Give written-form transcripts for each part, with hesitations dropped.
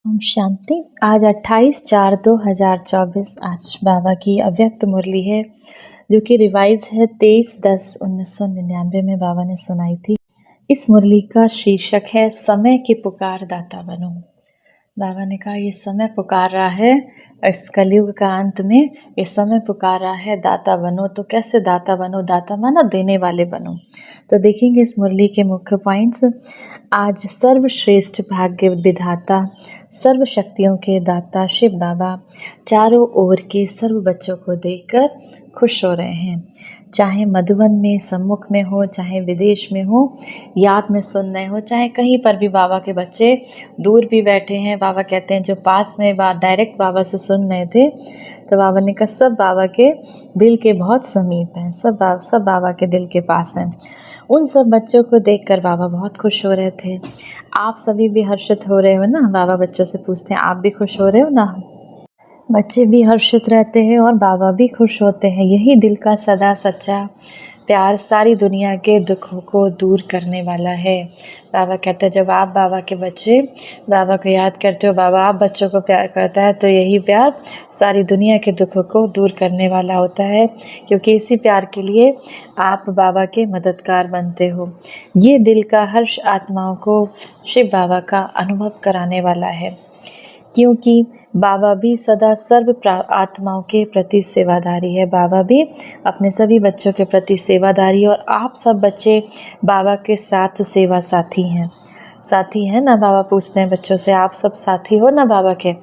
ओम शांति। आज 28/4/2024 आज बाबा की अव्यक्त मुरली है जो कि रिवाइज है 23/10/1999 में बाबा ने सुनाई थी। इस मुरली का शीर्षक है समय की पुकार दाता बनो। बाबा ने कहा ये समय पुकार रहा है, इस कलयुग का अंत में ये समय पुकार रहा है दाता बनो। तो कैसे दाता बनो? दाता माना देने वाले बनो। तो देखेंगे इस मुरली के मुख्य पॉइंट्स। आज सर्वश्रेष्ठ भाग्य विधाता, सर्व शक्तियों के दाता शिव बाबा चारों ओर के सर्व बच्चों को देखकर खुश हो रहे हैं। चाहे मधुबन में सम्मुख में हो, चाहे विदेश में हो, याद में सुन रहे हो, चाहे कहीं पर भी बाबा के बच्चे दूर भी बैठे हैं। बाबा कहते हैं जो पास में डायरेक्ट बाबा से सुन रहे थे, तो बाबा ने कहा सब बाबा के दिल के बहुत समीप हैं, सब बाबा के दिल के पास हैं। उन सब बच्चों को देखकर बाबा बहुत खुश हो रहे थे। आप सभी भी हर्षित हो रहे हो ना? बाबा बच्चों से पूछते हैं आप भी खुश हो रहे हो ना? बच्चे भी हर्षित रहते हैं और बाबा भी खुश होते हैं। यही दिल का सदा सच्चा प्यार सारी दुनिया के दुखों को दूर करने वाला है। बाबा कहते हैं जब आप बाबा के बच्चे बाबा को याद करते हो, बाबा आप बच्चों को प्यार करता है, तो यही प्यार सारी दुनिया के दुखों को दूर करने वाला होता है, क्योंकि इसी प्यार के लिए आप बाबा के मददगार बनते हो। ये दिल का हर्ष आत्माओं को शिव बाबा का अनुभव कराने वाला है, क्योंकि बाबा भी सदा सर्व आत्माओं के प्रति सेवादारी है। बाबा भी अपने सभी बच्चों के प्रति सेवादारी, और आप सब बच्चे बाबा के साथ सेवा साथी हैं। साथी हैं ना? बाबा पूछते हैं बच्चों से आप सब साथी हो ना बाबा के?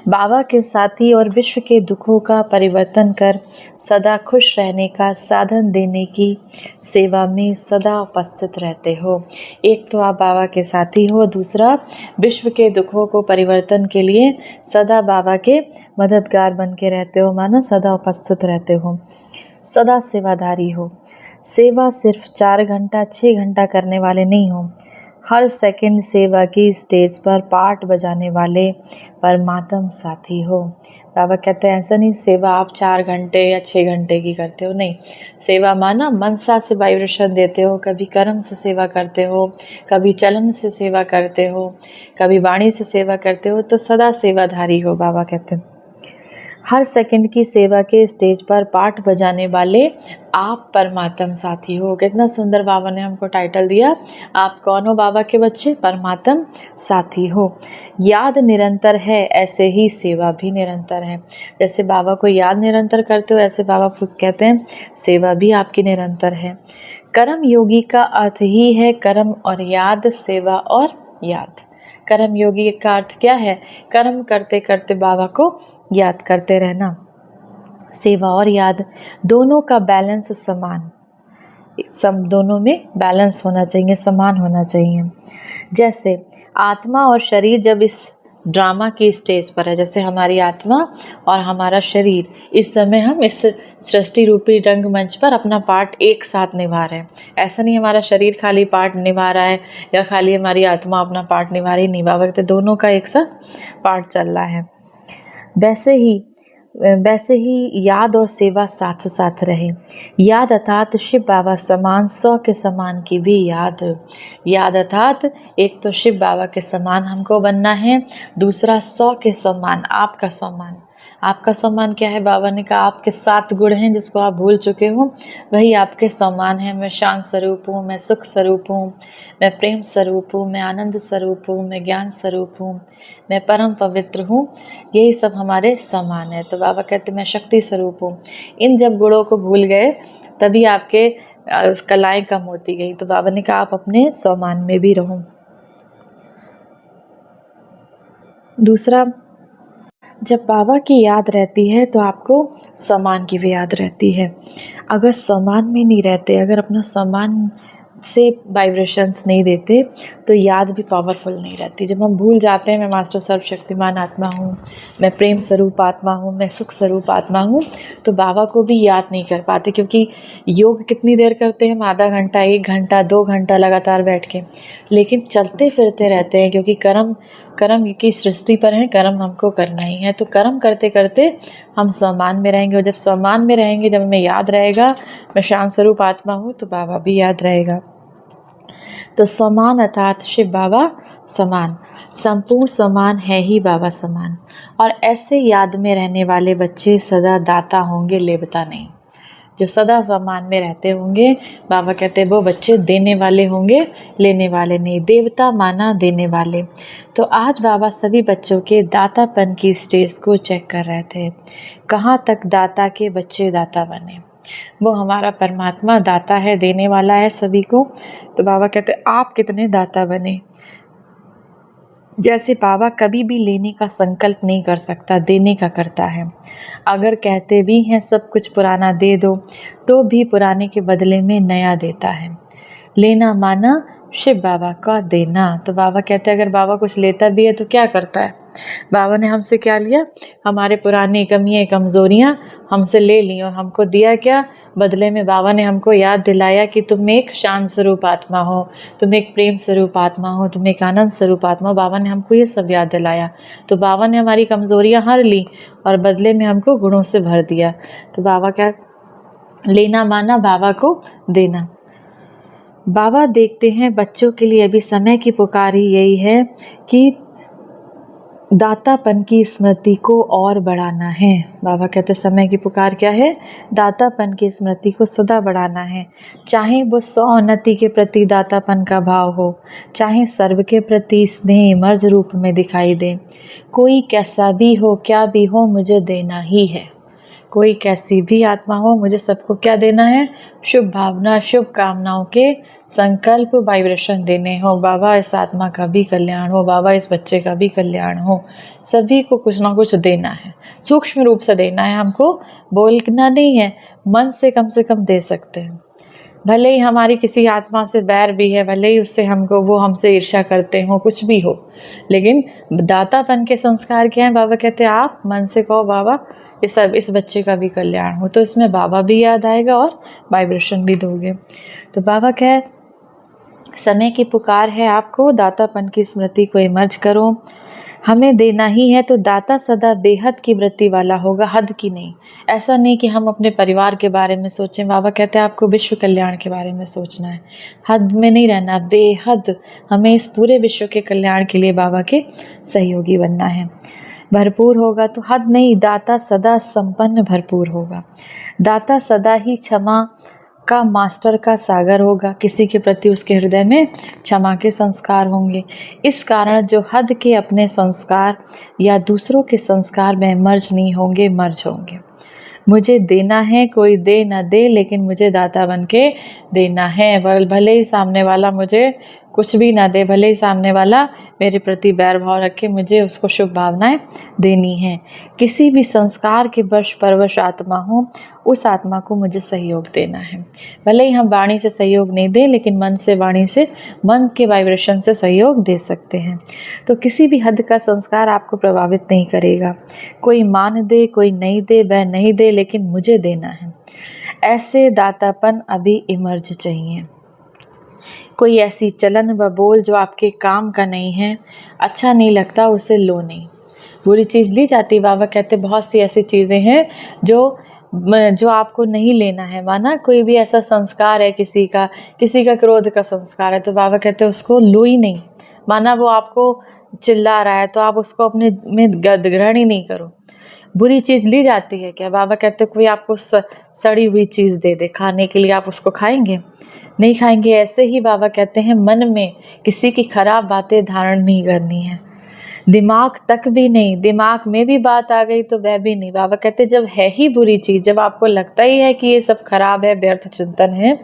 बाबा के साथी और विश्व के दुखों का परिवर्तन कर सदा खुश रहने का साधन देने की सेवा में सदा उपस्थित रहते हो। एक तो आप बाबा के साथी हो, दूसरा विश्व के दुखों को परिवर्तन के लिए सदा बाबा के मददगार बन के रहते हो, माना सदा उपस्थित रहते हो, सदा सेवादारी हो। सेवा सिर्फ 4 घंटा 6 घंटा करने वाले नहीं हो, हर सेकंड सेवा की स्टेज पर पार्ट बजाने वाले परमात्म साथी हो। बाबा कहते हैं ऐसा नहीं सेवा आप 4 घंटे या 6 घंटे की करते हो, नहीं। सेवा माना मनसा से वाइब्रेशन देते हो, कभी कर्म से सेवा करते हो, कभी चलन से सेवा करते हो, कभी वाणी से सेवा करते हो, तो सदा सेवाधारी हो। बाबा कहते हैं हर सेकंड की सेवा के स्टेज पर पार्ट बजाने वाले आप परमात्म साथी हो। कितना सुंदर बाबा ने हमको टाइटल दिया। आप कौन हो बाबा के बच्चे? परमात्म साथी हो। याद निरंतर है, ऐसे ही सेवा भी निरंतर है। जैसे बाबा को याद निरंतर करते हो, ऐसे बाबा खुद कहते हैं सेवा भी आपकी निरंतर है। कर्म योगी का अर्थ ही है कर्म और याद, सेवा और याद। कर्म योगी का अर्थ क्या है? कर्म करते करते बाबा को याद करते रहना। सेवा और याद दोनों का बैलेंस समान, दोनों में बैलेंस होना चाहिए, समान होना चाहिए। जैसे आत्मा और शरीर जब इस ड्रामा की स्टेज पर है, जैसे हमारी आत्मा और हमारा शरीर इस समय हम इस सृष्टि रूपी रंगमंच पर अपना पार्ट एक साथ निभा रहे हैं। ऐसा नहीं हमारा शरीर खाली पार्ट निभा रहा है या खाली हमारी आत्मा अपना पार्ट निभा रही, निभा वक्त दोनों का एक साथ पार्ट चल रहा है। वैसे ही याद और सेवा साथ साथ रहे। याद अर्थात शिव बाबा समान 100 के समान की भी याद। याद अर्थात एक तो शिव बाबा के समान हमको बनना है, दूसरा 100 के समान आपका सम्मान। आपका सम्मान क्या है? बाबा ने कहा आपके 7 गुण हैं जिसको आप भूल चुके हो, वही आपके सम्मान है। मैं शांत स्वरूप हूँ, मैं सुख स्वरूप हूँ, मैं प्रेम स्वरूप हूँ, मैं आनंद स्वरूप हूँ, मैं ज्ञान स्वरूप हूँ, मैं परम पवित्र हूँ। यही सब हमारे सम्मान है। तो बाबा कहते मैं शक्ति स्वरूप हूँ। इन जब गुणों को भूल गए तभी आपके कलाएं कम होती गई। तो बाबा ने कहा आप अपने सम्मान में भी रहो। दूसरा, जब बाबा की याद रहती है तो आपको सम्मान की भी याद रहती है। अगर सम्मान में नहीं रहते, अगर अपना सम्मान से वाइब्रेशंस नहीं देते, तो याद भी पावरफुल नहीं रहती। जब हम भूल जाते हैं मैं मास्टर सर्वशक्तिमान आत्मा हूँ, मैं प्रेम स्वरूप आत्मा हूँ, मैं सुख स्वरूप आत्मा हूँ, तो बाबा को भी याद नहीं कर पाते। क्योंकि योग कितनी देर करते हैं हम? आधा घंटा, 1 घंटा, 2 घंटा लगातार बैठ के, लेकिन चलते फिरते रहते हैं, क्योंकि कर्म की सृष्टि पर है, कर्म हमको करना ही है। तो कर्म करते करते हम सम्मान में रहेंगे, और जब सम्मान में रहेंगे, जब हमें याद रहेगा मैं शांत स्वरूप आत्मा हूँ, तो बाबा भी याद रहेगा। तो सम्मान अर्थात शिव बाबा समान, संपूर्ण समान है ही बाबा समान। और ऐसे याद में रहने वाले बच्चे सदा दाता होंगे, लेवता नहीं। जो सदा सम्मान में रहते होंगे, बाबा कहते हैं वो बच्चे देने वाले होंगे, लेने वाले नहीं। देवता माना देने वाले। तो आज बाबा सभी बच्चों के दातापन की स्टेज को चेक कर रहे थे। कहाँ तक दाता के बच्चे दाता बने। वो हमारा परमात्मा दाता है, देने वाला है सभी को। तो बाबा कहते हैं आप कितने दाता बने। जैसे बाबा कभी भी लेने का संकल्प नहीं कर सकता, देने का करता है। अगर कहते भी हैं सब कुछ पुराना दे दो, तो भी पुराने के बदले में नया देता है। लेना माना शिव बाबा का देना। तो बाबा कहते हैं अगर बाबा कुछ लेता भी है तो क्या करता है। बाबा ने हमसे क्या लिया, हमारे पुरानी कमियां कमज़ोरियां हमसे ले ली और हमको दिया क्या, बदले में बाबा ने हमको याद दिलाया कि तुम एक शांत स्वरूप आत्मा हो, तुम एक प्रेम स्वरूप आत्मा हो, तुम एक आनंद स्वरूप आत्मा हो। बाबा ने हमको ये सब याद दिलाया। तो बाबा ने हमारी कमज़ोरियां हर ली और बदले में हमको गुणों से भर दिया। तो बाबा क्या, लेना माना बाबा को देना। बाबा देखते हैं बच्चों के लिए अभी समय की पुकार ही यही है कि दातापन की स्मृति को और बढ़ाना है। बाबा कहते समय की पुकार क्या है, दातापन की स्मृति को सदा बढ़ाना है। चाहे वो उन्नति के प्रति दातापन का भाव हो, चाहे सर्व के प्रति स्नेह मर्ज रूप में दिखाई दे। कोई कैसा भी हो, क्या भी हो, मुझे देना ही है। कोई कैसी भी आत्मा हो, मुझे सबको क्या देना है, शुभ भावना, शुभ कामनाओं के संकल्प वाइब्रेशन देने हो। बाबा इस आत्मा का भी कल्याण हो, बाबा इस बच्चे का भी कल्याण हो। सभी को कुछ ना कुछ देना है, सूक्ष्म रूप से देना है। हमको बोलना नहीं है, मन से कम दे सकते हैं। भले ही हमारी किसी आत्मा से बैर भी है, भले ही उससे वो हमसे ईर्ष्या करते हो, कुछ भी हो, लेकिन दातापन के संस्कार क्या है। बाबा कहते हैं आप मन से कहो बाबा इस बच्चे का भी कल्याण हो, तो इसमें बाबा भी याद आएगा और वाइब्रेशन भी दोगे। तो बाबा कहे समय की पुकार है आपको, दातापन की स्मृति को इमर्ज करो। हमें देना ही है तो दाता सदा बेहद की वृत्ति वाला होगा, हद की नहीं। ऐसा नहीं कि हम अपने परिवार के बारे में सोचें। बाबा कहते हैं आपको विश्व कल्याण के बारे में सोचना है, हद में नहीं रहना, बेहद। हमें इस पूरे विश्व के कल्याण के लिए बाबा के सहयोगी बनना है। भरपूर होगा तो हद नहीं, दाता सदा संपन्न भरपूर होगा। दाता सदा ही क्षमा का मास्टर का सागर होगा। किसी के प्रति उसके हृदय में क्षमा के संस्कार होंगे। इस कारण जो हद के अपने संस्कार या दूसरों के संस्कार में मर्ज नहीं होंगे, मर्ज होंगे। मुझे देना है, कोई दे ना दे, लेकिन मुझे दाता बन के देना है। भले ही सामने वाला मुझे कुछ भी ना दे, भले ही सामने वाला मेरे प्रति बैर भाव रखे, मुझे उसको शुभ भावनाएं देनी है। किसी भी संस्कार के वश परवश आत्मा हो, उस आत्मा को मुझे सहयोग देना है। भले ही हम वाणी से सहयोग नहीं दें, लेकिन मन से, वाणी से, मन के वाइब्रेशन से सहयोग दे सकते हैं। तो किसी भी हद का संस्कार आपको प्रभावित नहीं करेगा। कोई मान दे, कोई नहीं दे, वह नहीं दे, लेकिन मुझे देना है। ऐसे दातापन अभी इमर्ज चाहिए। कोई ऐसी चलन व बोल जो आपके काम का नहीं है, अच्छा नहीं लगता, उसे लो नहीं। बुरी चीज़ ली जाती। बाबा कहते बहुत सी ऐसी चीज़ें हैं जो आपको नहीं लेना है। माना कोई भी ऐसा संस्कार है, किसी का क्रोध का संस्कार है, तो बाबा कहते उसको लो ही नहीं। माना वो आपको चिल्ला रहा है तो आप उसको अपने में ग्रहण ही नहीं करो। बुरी चीज़ ली जाती है क्या, बाबा कहते कोई आपको सड़ी हुई चीज़ दे दे खाने के लिए, आप उसको खाएंगे? नहीं खाएंगे। ऐसे ही बाबा कहते हैं मन में किसी की खराब बातें धारण नहीं करनी है, दिमाग तक भी नहीं। दिमाग में भी बात आ गई तो वह भी नहीं। बाबा कहते जब है ही बुरी चीज़, जब आपको लगता ही है कि ये सब खराब है, व्यर्थ चिंतन है,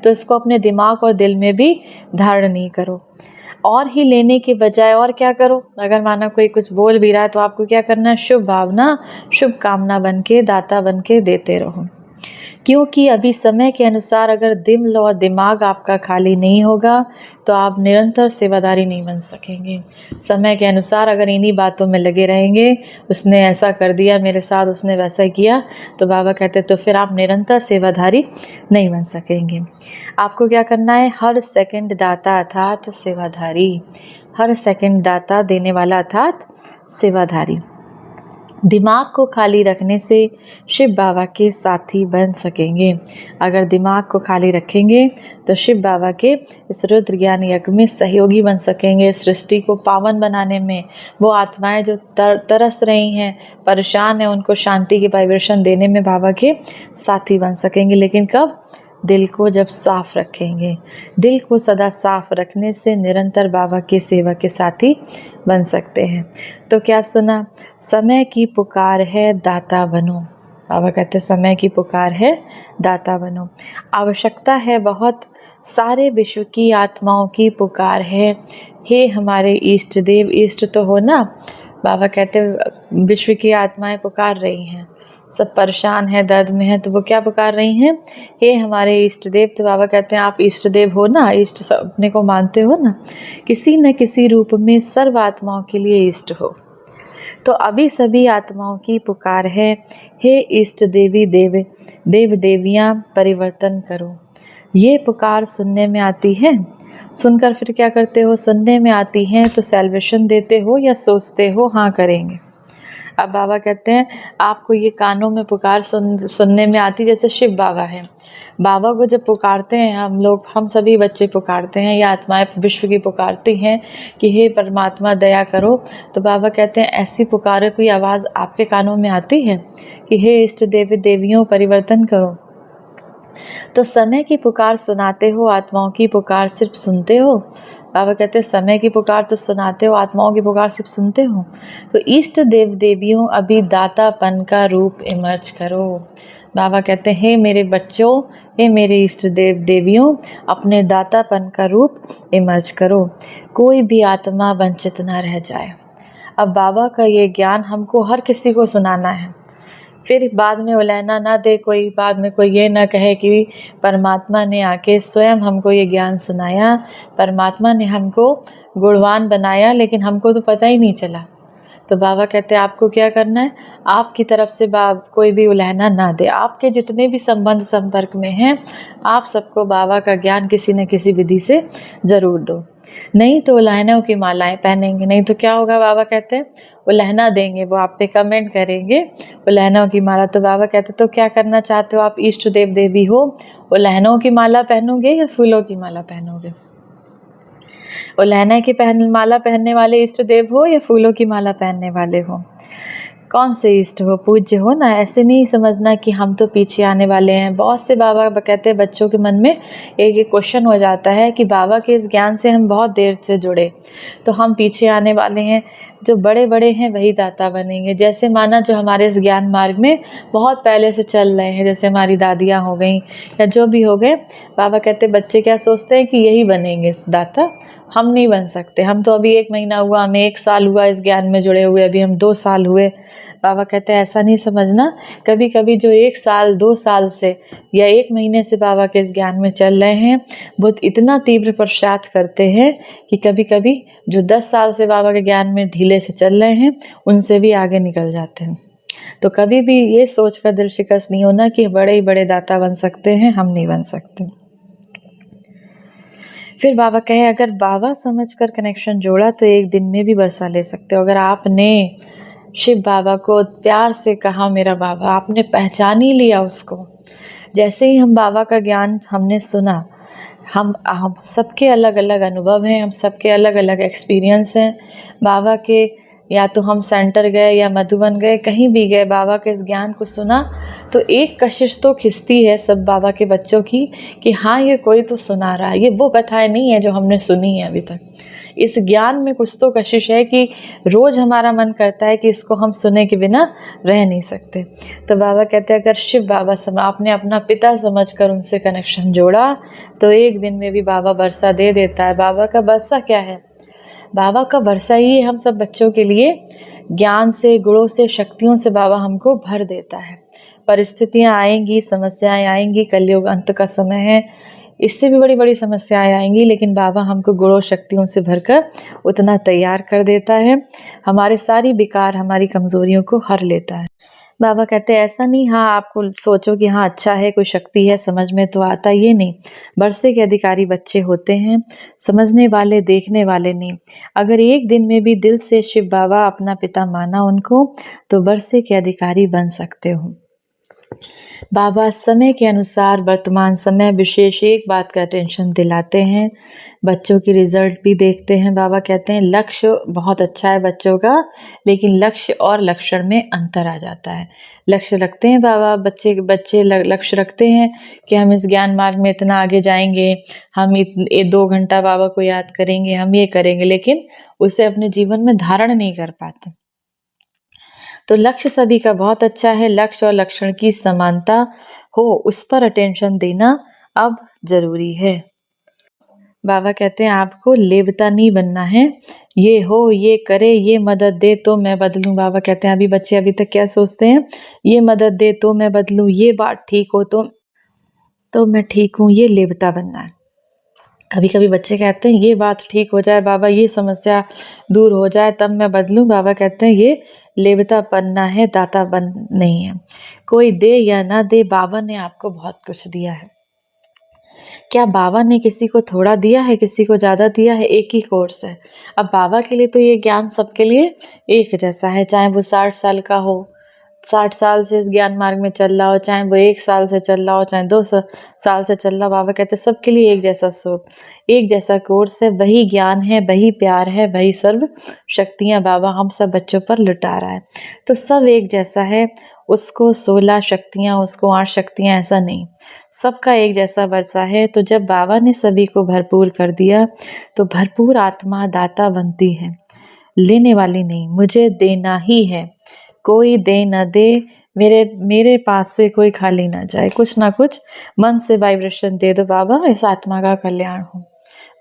तो इसको अपने दिमाग और दिल में भी धारण नहीं करो। और ही लेने के बजाय और क्या करो, अगर माना कोई कुछ बोल भी रहा है तो आपको क्या करना है, शुभ भावना, शुभ कामना बन के, दाता बन के देते रहो। क्योंकि अभी समय के अनुसार अगर दिल और दिमाग आपका खाली नहीं होगा तो आप निरंतर सेवादारी नहीं बन सकेंगे। समय के अनुसार अगर इन्हीं बातों में लगे रहेंगे, उसने ऐसा कर दिया मेरे साथ, उसने वैसा किया, तो बाबा कहते तो फिर आप निरंतर सेवाधारी नहीं बन सकेंगे। आपको क्या करना है, हर सेकंड दाता अर्थात सेवाधारी, हर सेकंड दाता देने वाला अर्थात सेवाधारी। दिमाग को खाली रखने से शिव बाबा के साथी बन सकेंगे। अगर दिमाग को खाली रखेंगे तो शिव बाबा के इस रुद्र ज्ञान यज्ञ में सहयोगी बन सकेंगे। सृष्टि को पावन बनाने में वो आत्माएं जो तरस रही हैं, परेशान हैं, उनको शांति की वाइब्रेशन देने में बाबा के साथी बन सकेंगे। लेकिन कब? दिल को जब साफ रखेंगे। दिल को सदा साफ रखने से निरंतर बाबा की सेवा के साथी बन सकते हैं। तो क्या सुना? समय की पुकार है, दाता बनो। बाबा कहते समय की पुकार है, दाता बनो। आवश्यकता है बहुत, सारे विश्व की आत्माओं की पुकार है। हे हमारे इष्ट देव, इष्ट तो हो ना। बाबा कहते विश्व की आत्माएं पुकार रही हैं, सब परेशान है, दर्द में है, तो वो क्या पुकार रही हैं? हे हमारे इष्ट देव। तो बाबा कहते हैं आप इष्ट देव हो ना, इष्ट अपने को मानते हो ना, किसी न किसी रूप में सर्व आत्माओं के लिए इष्ट हो। तो अभी सभी आत्माओं की पुकार है, हे इष्ट देवी देव देवियाँ परिवर्तन करो। ये पुकार सुनने में आती है, सुनकर फिर क्या करते हो? सुनने में आती हैं तो सैल्वेशन देते हो या सोचते हो हाँ करेंगे? अब बाबा कहते हैं आपको ये कानों में पुकार सुनने में आती, जैसे शिव बाबा है। बाबा को जब पुकारते हैं हम लोग, हम सभी बच्चे पुकारते हैं या आत्माएं विश्व की पुकारती हैं कि हे परमात्मा दया करो, तो बाबा कहते हैं ऐसी पुकारे कोई आवाज़ आपके कानों में आती है कि हे इष्ट देवी देवियों परिवर्तन करो? तो समय की पुकार सुनाते हो, आत्माओं की पुकार सिर्फ सुनते हो? बाबा कहते हैं समय की पुकार तो सुनाते हो, आत्माओं की पुकार सिर्फ सुनते हो। तो इष्ट देव देवियों अभी दातापन का रूप इमर्ज करो। बाबा कहते हैं हे मेरे बच्चों, हे मेरे इष्ट देव देवियों, अपने दातापन का रूप इमर्ज करो, कोई भी आत्मा वंचित ना रह जाए। अब बाबा का ये ज्ञान हमको हर किसी को सुनाना है, फिर बाद में उलहना ना दे कोई, बाद में कोई ये ना कहे कि परमात्मा ने आके स्वयं हमको ये ज्ञान सुनाया, परमात्मा ने हमको गुणवान बनाया लेकिन हमको तो पता ही नहीं चला। तो बाबा कहते हैं आपको क्या करना है, आपकी तरफ से कोई भी उलहना ना दे। आपके जितने भी संबंध संपर्क में हैं, आप सबको बाबा का ज्ञान किसी न किसी विधि से ज़रूर दो, नहीं तो उलहनों की मालाएं पहनेंगे। नहीं तो क्या होगा? बाबा कहते हैं उलहना देंगे, वो आप पे कमेंट करेंगे उलहनों की माला। तो बाबा कहते तो क्या करना चाहते हो आप इष्ट देव देवी हो, उलहनों की माला पहनोगे या फूलों की माला पहनोगे? उलहना की माला पहनने वाले इष्ट देव हो या फूलों की माला पहनने वाले हो? कौन से इष्ट हो, पूज्य हो ना। ऐसे नहीं समझना कि हम तो पीछे आने वाले हैं। बहुत से बाबा कहते हैं बच्चों के मन में एक क्वेश्चन हो जाता है कि बाबा के इस ज्ञान से हम बहुत देर से जुड़े, तो हम पीछे आने वाले हैं। जो बड़े बड़े हैं वही दाता बनेंगे। जैसे माना जो हमारे इस ज्ञान मार्ग में बहुत पहले से चल रहे हैं, जैसे हमारी दादियाँ हो गई या जो भी हो गए, बाबा कहते बच्चे क्या सोचते हैं कि यही बनेंगे दाता, हम नहीं बन सकते। हम तो अभी 1 महीना हुआ, हमें 1 साल हुआ इस ज्ञान में जुड़े हुए, अभी हम 2 साल हुए। बाबा कहते हैं ऐसा नहीं समझना, कभी कभी जो 1 साल 2 साल से या 1 महीने से बाबा के इस ज्ञान में चल रहे हैं, वो इतना तीव्र पुरुषार्थ करते हैं कि कभी कभी जो 10 साल से बाबा के ज्ञान में ढीले से चल रहे हैं, उनसे भी आगे निकल जाते हैं। तो कभी भी ये सोच कर दिल शिकस्त नहीं होना कि बड़े ही बड़े दाता बन सकते हैं, हम नहीं बन सकते। फिर बाबा कहे अगर बाबा समझकर कनेक्शन जोड़ा तो एक दिन में भी बरसा ले सकते हो। अगर आपने शिव बाबा को प्यार से कहा मेरा बाबा, आपने पहचान ही लिया उसको। जैसे ही हम बाबा का ज्ञान हमने सुना, हम सबके अलग अलग अनुभव हैं, हम सबके अलग अलग एक्सपीरियंस हैं बाबा के। या तो हम सेंटर गए या मधुबन गए, कहीं भी गए, बाबा के इस ज्ञान को सुना तो एक कशिश तो खिंचती है सब बाबा के बच्चों की कि हाँ ये कोई तो सुना रहा है, ये वो कथाएं नहीं है जो हमने सुनी है अभी तक। इस ज्ञान में कुछ तो कशिश है कि रोज़ हमारा मन करता है कि इसको हम सुने के बिना रह नहीं सकते। तो बाबा कहते हैं अगर शिव बाबा आपने अपना पिता समझकर उनसे कनेक्शन जोड़ा तो एक दिन में भी बाबा बरसा दे देता है। बाबा का बरसा क्या है? बाबा का बरसा ही हम सब बच्चों के लिए ज्ञान से, गुणों से, शक्तियों से बाबा हमको भर देता है। परिस्थितियाँ आएंगी, समस्याएं आएंगी, कलयुग अंत का समय है, इससे भी बड़ी बड़ी समस्याएं आएंगी, लेकिन बाबा हमको गुणों शक्तियों से भरकर उतना तैयार कर देता है, हमारे सारी विकार, हमारी कमज़ोरियों को हर लेता है। बाबा कहते हैं ऐसा नहीं, हाँ, आपको सोचो कि हाँ, अच्छा है, कोई शक्ति है, समझ में तो आता, ये नहीं। बरसे के अधिकारी बच्चे होते हैं, समझने वाले, देखने वाले नहीं। अगर एक दिन में भी दिल से शिव बाबा अपना पिता माना उनको, तो बरसे के अधिकारी बन सकते हो। बाबा समय के अनुसार वर्तमान समय विशेष एक बात का अटेंशन दिलाते हैं, बच्चों की रिजल्ट भी देखते हैं। बाबा कहते हैं लक्ष्य बहुत अच्छा है बच्चों का, लेकिन लक्ष्य और लक्षण में अंतर आ जाता है। लक्ष्य रखते हैं बाबा, बच्चे बच्चे लक्ष्य रखते हैं कि हम इस ज्ञान मार्ग में इतना आगे जाएंगे, हम 2 घंटा बाबा को याद करेंगे, हम ये करेंगे, लेकिन उसे अपने जीवन में धारण नहीं कर पाते। तो लक्ष्य सभी का बहुत अच्छा है, लक्ष्य और लक्षण की समानता हो, उस पर अटेंशन देना अब ज़रूरी है। बाबा कहते हैं आपको लेवता नहीं बनना है, ये हो, ये करे, ये मदद दे तो मैं बदलूँ। बाबा कहते हैं अभी बच्चे अभी तक क्या सोचते हैं, ये मदद दे तो मैं बदलूँ, ये बात ठीक हो तो मैं ठीक हूँ, ये लेवता बनना है। कभी-कभी बच्चे कहते हैं ये बात ठीक हो जाए बाबा, ये समस्या दूर हो जाए तब मैं बदलूँ। बाबा कहते हैं ये लेवता बनना है, दाता बन नहीं है। कोई दे या ना दे, बाबा ने आपको बहुत कुछ दिया है। क्या बाबा ने किसी को थोड़ा दिया है, किसी को ज़्यादा दिया है? एक ही कोर्स है। अब बाबा के लिए तो ये ज्ञान सबके लिए एक जैसा है, चाहे वो 60 साल का हो, 60 साल से इस ज्ञान मार्ग में चल रहा हो, चाहे वो 1 साल से चल रहा हो, चाहे 2 साल से चल रहा हो। बाबा कहते हैं सबके लिए एक जैसा एक जैसा कोर्स है, वही ज्ञान है, वही प्यार है, वही सर्व शक्तियाँ बाबा हम सब बच्चों पर लुटा रहा है। तो सब एक जैसा है, उसको 16 शक्तियाँ, उसको 8 शक्तियाँ, ऐसा नहीं। सबका एक जैसा वर्षा है। तो जब बाबा ने सभी को भरपूर कर दिया, तो भरपूर आत्मा दाता बनती है, लेने वाली नहीं। मुझे देना ही है, कोई दे न दे, मेरे मेरे पास से कोई खाली ना जाए। कुछ ना कुछ मन से वाइब्रेशन दे दो बाबा, इस आत्मा का कल्याण हो।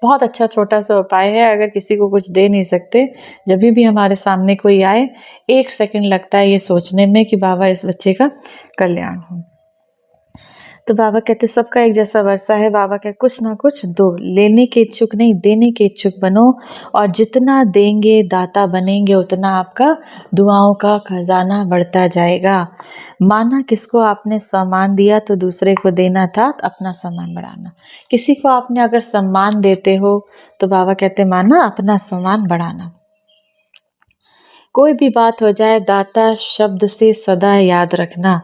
बहुत अच्छा छोटा-सा उपाय है, अगर किसी को कुछ दे नहीं सकते, जभी भी हमारे सामने कोई आए, 1 सेकंड लगता है ये सोचने में कि बाबा इस बच्चे का कल्याण हो। तो बाबा कहते सबका एक जैसा वर्षा है। बाबा कहते कुछ ना कुछ दो, लेने के इच्छुक नहीं, देने के इच्छुक बनो, और जितना देंगे दाता बनेंगे, उतना आपका दुआओं का खजाना बढ़ता जाएगा। माना किसको आपने सम्मान दिया तो दूसरे को देना था, तो अपना सम्मान बढ़ाना। किसी को आपने अगर सम्मान देते हो तो बाबा कहते माना अपना सम्मान बढ़ाना। कोई भी बात हो जाए, दाता शब्द से सदा याद रखना।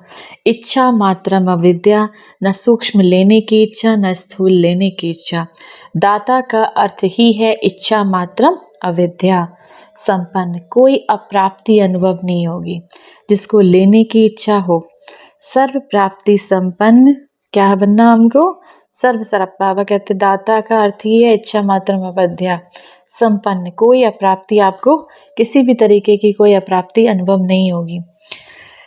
इच्छा मात्रम अविद्या, न सूक्ष्म लेने की इच्छा, न स्थूल लेने की इच्छा। दाता का अर्थ ही है इच्छा मात्रम अविद्या। संपन्न, कोई अप्राप्ति अनुभव नहीं होगी। जिसको लेने की इच्छा हो, सर्व प्राप्ति संपन्न क्या बनना हमको? सर्व बाबा कहते दाता का अर्थ ही है इच्छा मात्रम अविद्या। संपन्न, कोई अप्राप्ति आपको, किसी भी तरीके की कोई अप्राप्ति अनुभव नहीं होगी।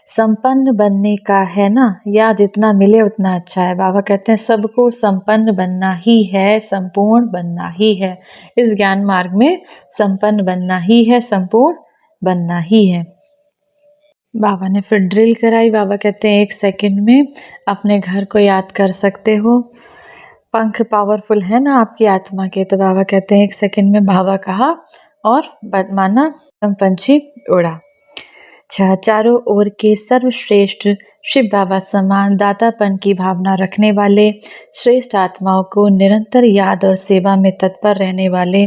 संपन्न बनने का है ना, या जितना मिले उतना अच्छा है। बाबा कहते हैं सबको संपन्न बनना ही है, संपूर्ण बनना ही है। इस ज्ञान मार्ग में संपन्न बनना ही है, संपूर्ण बनना ही है। बाबा ने फिर ड्रिल कराई। बाबा कहते हैं 1 सेकंड में अपने घर को याद कर सकते हो। पंख पावरफुल है ना आपकी आत्मा के, तो बाबा कहते हैं 1 सेकंड में बाबा कहा और माना पंछी उड़ा। चारों ओर के सर्वश्रेष्ठ शिव बाबा समान दातापन की भावना रखने वाले, श्रेष्ठ आत्माओं को निरंतर याद और सेवा में तत्पर रहने वाले,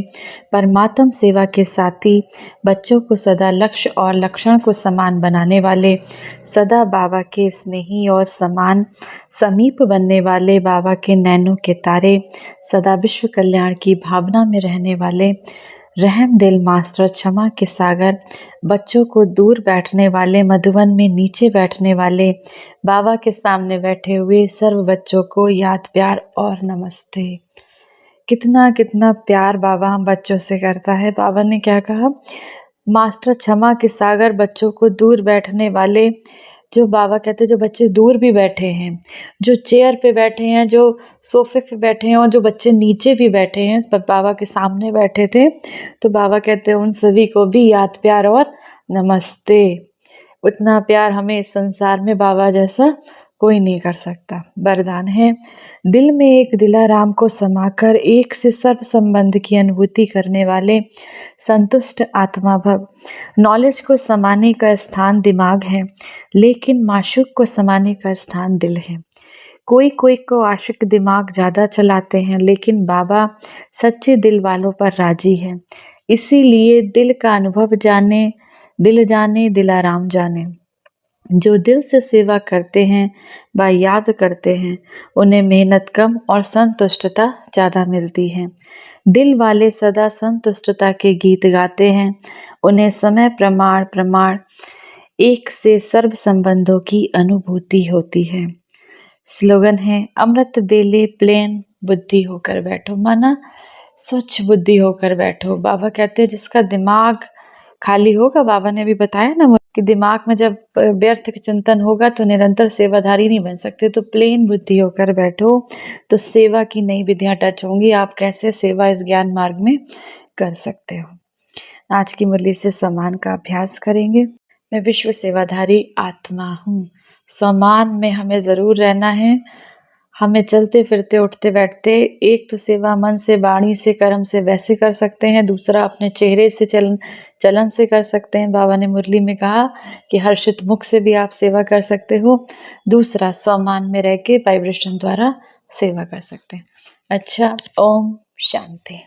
परमात्म सेवा के साथी, बच्चों को सदा लक्ष्य और लक्षण को समान बनाने वाले, सदा बाबा के स्नेही और समान समीप बनने वाले, बाबा के नैनों के तारे, सदा विश्व कल्याण की भावना में रहने वाले, रहम दिल मास्टर, क्षमा के सागर, बच्चों को दूर बैठने वाले, मधुवन में नीचे बैठने वाले, बाबा के सामने बैठे हुए सर्व बच्चों को याद, प्यार और नमस्ते। कितना कितना प्यार बाबा हम बच्चों से करता है। बाबा ने क्या कहा? मास्टर क्षमा के सागर, बच्चों को दूर बैठने वाले, जो बाबा कहते हैं जो बच्चे दूर भी बैठे हैं, जो चेयर पे बैठे हैं, जो सोफे पे बैठे हैं, और जो बच्चे नीचे भी बैठे हैं, पर बाबा के सामने बैठे थे, तो बाबा कहते हैं उन सभी को भी याद, प्यार और नमस्ते। उतना प्यार हमें इस संसार में बाबा जैसा कोई नहीं कर सकता। वरदान है, दिल में एक दिलाराम को समाकर एक से सर्व संबंध की अनुभूति करने वाले संतुष्ट आत्मा भव। नॉलेज को समाने का स्थान दिमाग है, लेकिन माशूक को समाने का स्थान दिल है। कोई कोई को आशिक दिमाग ज़्यादा चलाते हैं, लेकिन बाबा सच्चे दिल वालों पर राजी हैं। इसीलिए दिल का अनुभव जाने दिलाराम जाने। जो दिल से सेवा करते हैं व याद करते हैं, उन्हें मेहनत कम और संतुष्टता ज़्यादा मिलती है। दिल वाले सदा संतुष्टता के गीत गाते हैं, उन्हें समय प्रमाण प्रमाण एक से सर्व संबंधों की अनुभूति होती है। स्लोगन है, अमृत बेले प्लेन बुद्धि होकर बैठो, माना स्वच्छ बुद्धि होकर बैठो। बाबा कहते हैं जिसका दिमाग खाली होगा, बाबा ने भी बताया ना कि दिमाग में जब व्यर्थ चिंतन होगा तो निरंतर सेवाधारी नहीं बन सकते। तो प्लेन बुद्धि होकर बैठो, तो सेवा की नई विधियां टच होंगी, आप कैसे सेवा इस ज्ञान मार्ग में कर सकते हो। आज की मुरली से सम्मान का अभ्यास करेंगे। मैं विश्व सेवाधारी आत्मा हूँ। सम्मान में हमें ज़रूर रहना है। हमें चलते फिरते उठते बैठते एक तो सेवा मन से, वाणी से, कर्म से वैसे कर सकते हैं, दूसरा अपने चेहरे से, चलन से कर सकते हैं। बाबा ने मुरली में कहा कि हर्षित मुख से भी आप सेवा कर सकते हो। दूसरा सम्मान में रह के वाइब्रेशन द्वारा सेवा कर सकते हैं। अच्छा, ओम शांति।